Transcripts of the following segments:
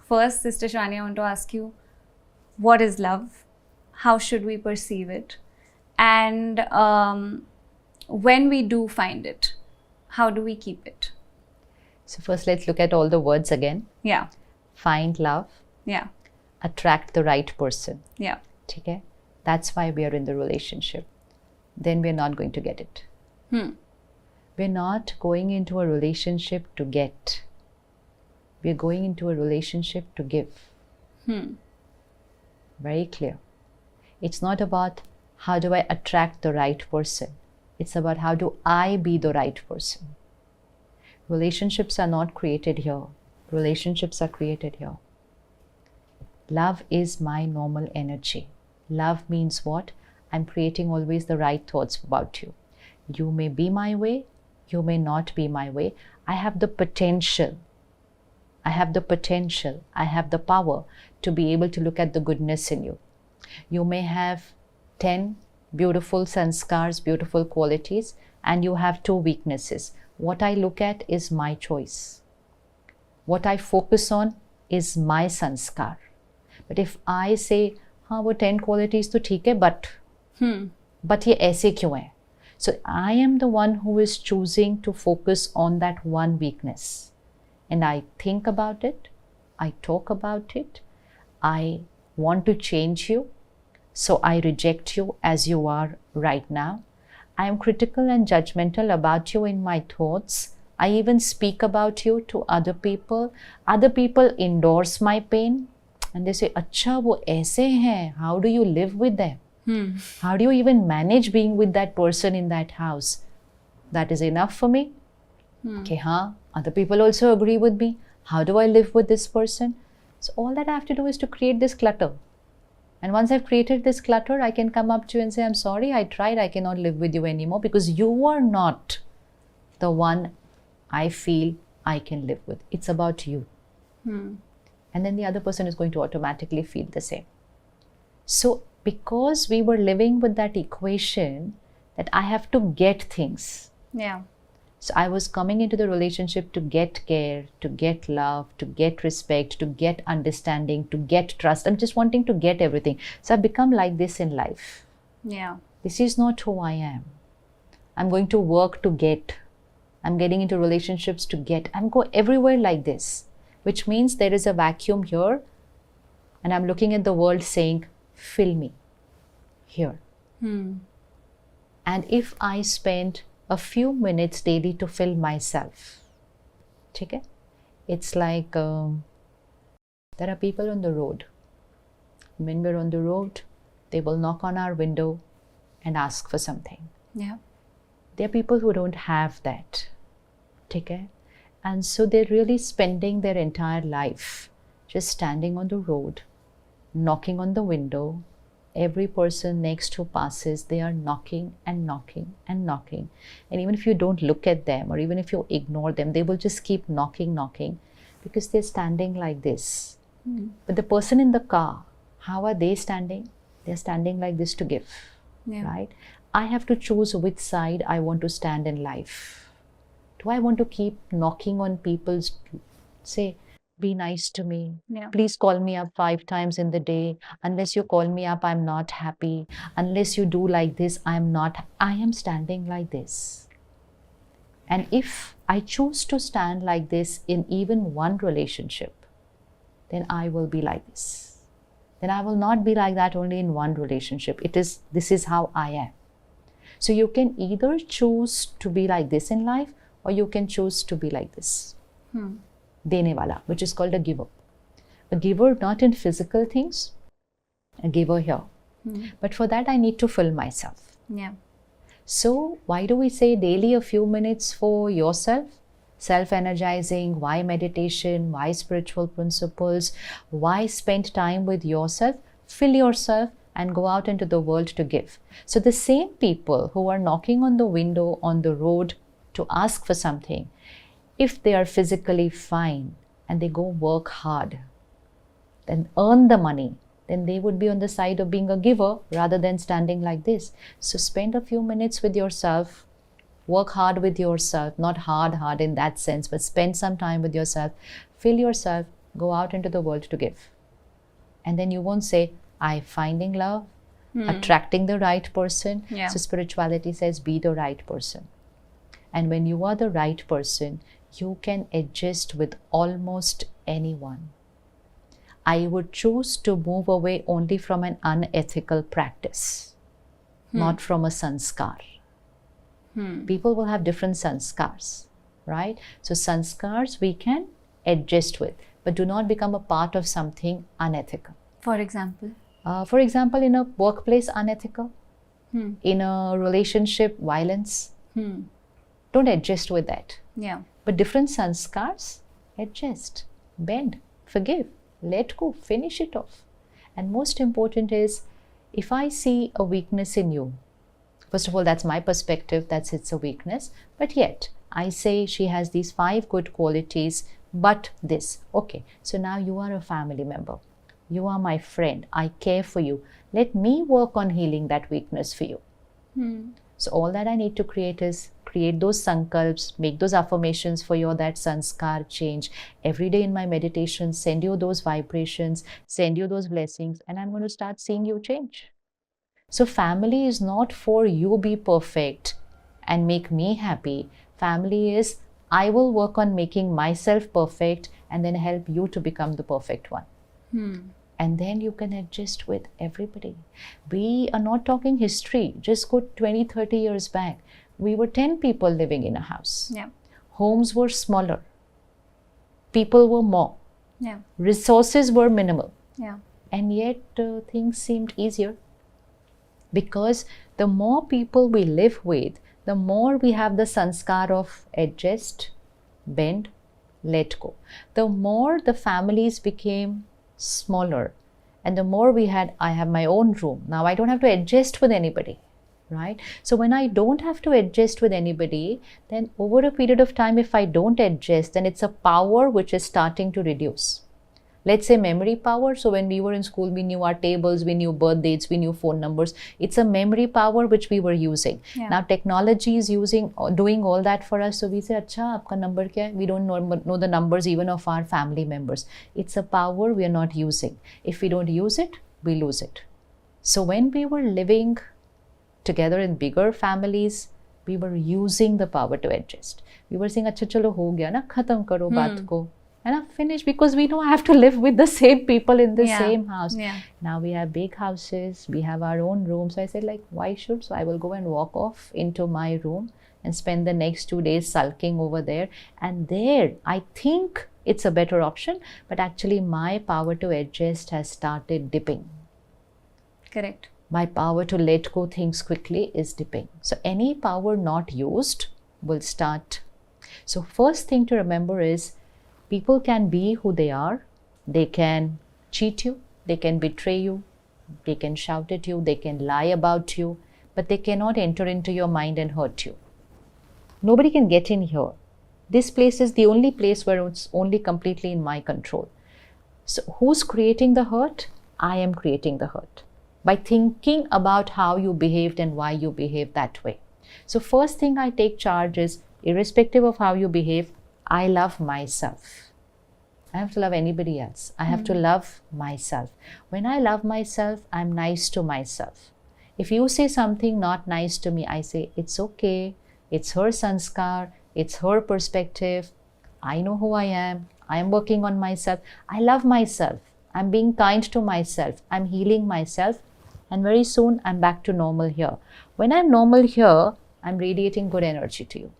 First, Sister Shivani, I want to ask you, what is love? How should we perceive it? And when we do find it, how do we keep it? So first, let's look at all the words again. Yeah. Find love. Yeah. Attract the right person. Yeah. Okay? That's why we are in the relationship. Then we're not going to get it. We're not going into a relationship to get. We're going into a relationship to give. Very clear. It's not about how do I attract the right person. It's about how do I be the right person. Relationships are not created here. Relationships are created here. Love is my normal energy. Love means what? I'm creating always the right thoughts about you. You may be my way, you may not be my way. I have the potential. I have the power to be able to look at the goodness in you. You may have 10 beautiful sanskars, beautiful qualities, and you have 2 weaknesses. What I look at is my choice. What I focus on is my sanskar. But if I say, हाँ वो 10 qualities तो ठीक है, but ये ऐसे क्यों है? So I am the one who is choosing to focus on that one weakness. And I think about it, I talk about it, I want to change you, so I reject you as you are right now. I am critical and judgmental about you in my thoughts. I even speak about you to other people. Other people endorse my pain and they say, अच्छा वो ऐसे हैं, how do you live with them? How do you even manage being with that person in that house? That is enough for me. Okay, other people also agree with me. How do I live with this person? So all that I have to do is to create this clutter. And once I've created this clutter, I can come up to you and say, I'm sorry, I tried, I cannot live with you anymore because you are not the one I feel I can live with. It's about you. And then the other person is going to automatically feel the same. So because we were living with that equation that I have to get things. Yeah. So I was coming into the relationship to get care, to get love, to get respect, to get understanding, to get trust. I'm just wanting to get everything. So I've become like this in life. Yeah. This is not who I am. I'm going to work to get. I'm getting into relationships to get. I'm going everywhere like this, which means there is a vacuum here. And I'm looking at the world saying, fill me here. And if I spend a few minutes daily to fill myself, okay? It's like there are people on the road. When we're on the road, they will knock on our window and ask for something. Yeah. There are people who don't have that, okay? And so they're really spending their entire life just standing on the road, knocking on the window. Every person next who passes, they are knocking and knocking and knocking. And even if you don't look at them or even if you ignore them, they will just keep knocking because they're standing like this. But the person in the car, how are they standing? They're standing like this to give, right? I have to choose which side I want to stand in life. Do I want to keep knocking on people's, say, be nice to me. Please call me up 5 times in the day. Unless you call me up, I'm not happy. Unless you do like this, I am standing like this. And if I choose to stand like this in even one relationship, then I will be like this. Then I will not be like that only in one relationship. This is how I am. So you can either choose to be like this in life or you can choose to be like this. Dene wala, which is called a giver. A giver not in physical things, a giver here. But for that I need to fill myself. Yeah. So why do we say daily a few minutes for yourself? Self-energizing, why meditation, why spiritual principles, why spend time with yourself, fill yourself and go out into the world to give. So the same people who are knocking on the window on the road to ask for something, if they are physically fine and they go work hard, then earn the money, then they would be on the side of being a giver rather than standing like this. So spend a few minutes with yourself, work hard with yourself, not hard in that sense, but spend some time with yourself, fill yourself, go out into the world to give. And then you won't say, I finding love, attracting the right person. Yeah. So spirituality says, be the right person. And when you are the right person, you can adjust with almost anyone. I would choose to move away only from an unethical practice, not from a sanskar. People will have different sanskars, right? So sanskars we can adjust with, but do not become a part of something unethical. For example? In a workplace, unethical. In a relationship, violence. Don't adjust with that. Yeah. But different sanskars, adjust, bend, forgive, let go, finish it off. And most important is, if I see a weakness in you, first of all, that's my perspective, that's it's a weakness, but yet I say she has these 5 good qualities, but this. Okay, so now you are a family member. You are my friend. I care for you. Let me work on healing that weakness for you. So all that I need to create is create those sankalps, make those affirmations for your that sanskar change. Every day in my meditation, send you those vibrations, send you those blessings, and I'm going to start seeing you change. So family is not for you be perfect and make me happy. Family is I will work on making myself perfect and then help you to become the perfect one. And then you can adjust with everybody. We are not talking history. Just go 20, 30 years back. We were 10 people living in a house. Yeah. Homes were smaller. People were more. Yeah. Resources were minimal. Yeah. And yet things seemed easier. Because the more people we live with, the more we have the sanskar of adjust, bend, let go. The more the families became smaller, and the more I have my own room. Now I don't have to adjust with anybody, right? So when I don't have to adjust with anybody, then over a period of time, if I don't adjust, then it's a power which is starting to reduce. Let's say memory power. So when we were in school, we knew our tables, we knew birth dates, we knew phone numbers. It's a memory power which we were using. Yeah. Now technology is doing all that for us. So we say, acha, aapka number kya hai? We don't know the numbers even of our family members. It's a power we are not using. If we don't use it, we lose it. So when we were living together in bigger families, we were using the power to adjust. We were saying, acha chalo ho gaya na, khatam karo baat ko. And I'm finished, because we know I have to live with the same people in the same house. Yeah. Now we have big houses, we have our own rooms. So I said, like, why should? So I will go and walk off into my room and spend the next 2 days sulking over there. And there, I think it's a better option, but actually my power to adjust has started dipping. Correct. My power to let go things quickly is dipping. So any power not used will start. So first thing to remember is, people can be who they are. They can cheat you, they can betray you, they can shout at you, they can lie about you, but they cannot enter into your mind and hurt you. Nobody can get in here. This place is the only place where it's only completely in my control. So who's creating the hurt? I am creating the hurt by thinking about how you behaved and why you behaved that way. So first thing I take charge is, irrespective of how you behave, I love myself. I have to love anybody else. I have to love myself. When I love myself, I'm nice to myself. If you say something not nice to me, I say, it's okay. It's her sanskar. It's her perspective. I know who I am. I am working on myself. I love myself. I'm being kind to myself. I'm healing myself. And very soon, I'm back to normal here. When I'm normal here, I'm radiating good energy to you.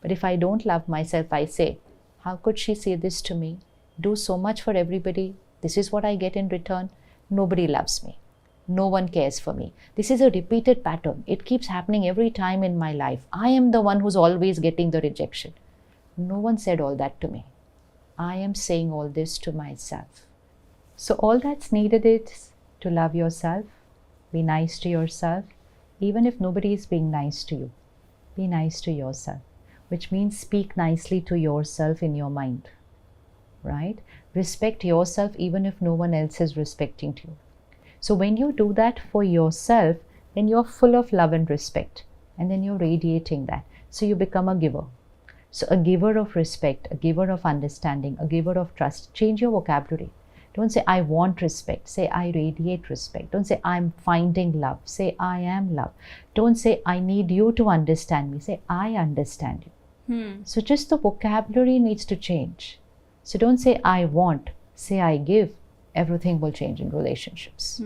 But if I don't love myself, I say, how could she say this to me? Do so much for everybody. This is what I get in return. Nobody loves me. No one cares for me. This is a repeated pattern. It keeps happening every time in my life. I am the one who's always getting the rejection. No one said all that to me. I am saying all this to myself. So all that's needed is to love yourself. Be nice to yourself. Even if nobody is being nice to you, be nice to yourself. Which means speak nicely to yourself in your mind, right? Respect yourself even if no one else is respecting you. So when you do that for yourself, then you're full of love and respect, and then you're radiating that. So you become a giver. So a giver of respect, a giver of understanding, a giver of trust. Change your vocabulary. Don't say, I want respect. Say, I radiate respect. Don't say, I'm finding love. Say, I am love. Don't say, I need you to understand me. Say, I understand you. So just the vocabulary needs to change. So don't say, I want. Say, I give. Everything will change in relationships.